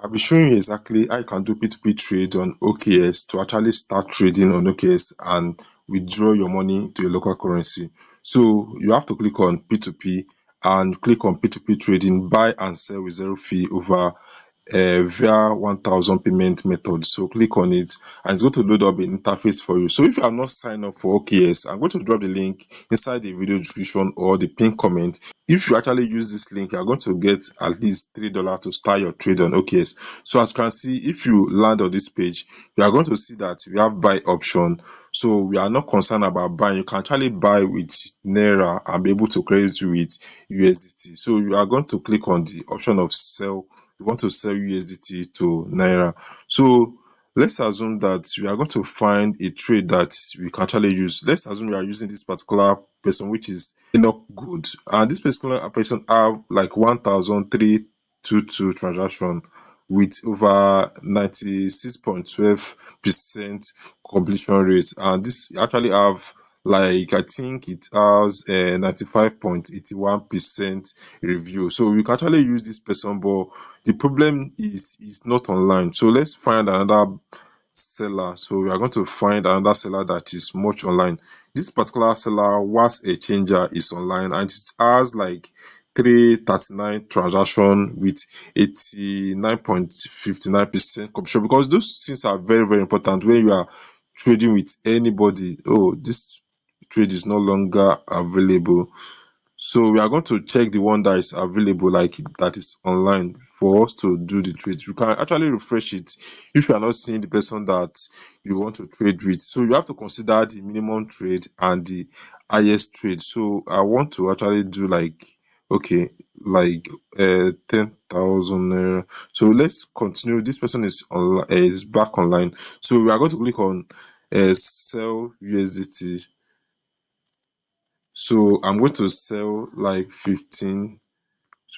I'll be showing you exactly how you can do P2P trade on OKX to actually start trading on OKX and withdraw your money to your local currency. So you have to click on P2P and click on P2P trading, buy and sell with zero fee over via 1000 payment method. So click on it and it's going to load up an interface for you. So if you are not signed up for OKX, I'm going to drop the link inside the video description or the pinned comment. If you actually use this link, you are going to get at least $3 to start your trade on OKX. So as you can see, if you land on this page, you are going to see that we have buy option. So we are not concerned about buying. You can actually buy with Naira and be able to credit with USDT. So you are going to click on the option of sell. You want to sell USDT to Naira. So let's assume that we are going to find a trade that we can actually use. Let's assume we are using this particular person, which is Enoch Good, and this particular person have like 1,322 transaction with over 96.12% completion rate, and this actually have like I think it has 95.81% review. So we can actually use this person, but the problem is not online. So let's find another seller. So we are going to find another seller that is much online. This particular seller was a changer is online and it has like 339 transaction with 89.59% completion, because those things are very, very important when you are trading with anybody. Oh, this trade is no longer available. So we are going to check the one that is available, like that is online, for us to do the trade. You can actually refresh it if you are not seeing the person that you want to trade with. So you have to consider the minimum trade and the highest trade. So I want to actually do like, okay, like 10,000 naira. So let's continue. This person is online, is back online. So we are going to click on sell USDT. So I'm going to sell like 15,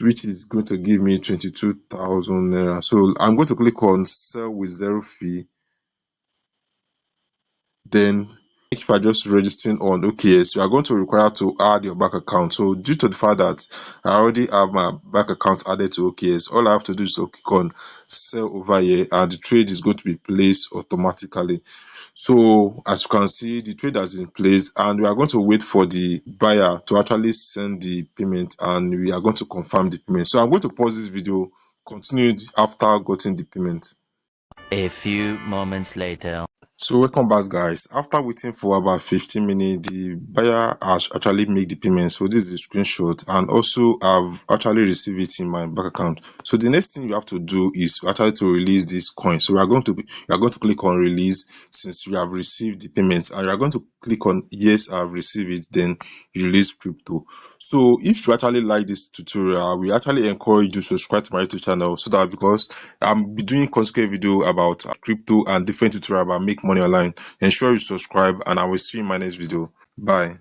which is going to give me 22,000 naira. So I'm going to click on sell with zero fee. Then if you are just registering on OKX, you are going to require to add your bank account. So due to the fact that I already have my bank account added to OKX, all I have to do is to click on sell over here and the trade is going to be placed automatically. So as you can see, the trade has been placed and we are going to wait for the buyer to actually send the payment and we are going to confirm the payment. So I'm going to pause this video, continue after getting the payment. A few moments later. So welcome back, guys. After waiting for about 15 minutes, the buyer has actually made the payment. So this is a screenshot, and also I've actually received it in my bank account. So the next thing you have to do is actually to release this coin. So you are going to click on release since you have received the payments, and you are going to click on yes, I've received it, then release crypto. So if you actually like this tutorial, we actually encourage you to subscribe to my YouTube channel, so that because I'm be doing consecutive video about crypto and different tutorial about make money online. Ensure you subscribe and I will see you in my next video. Bye.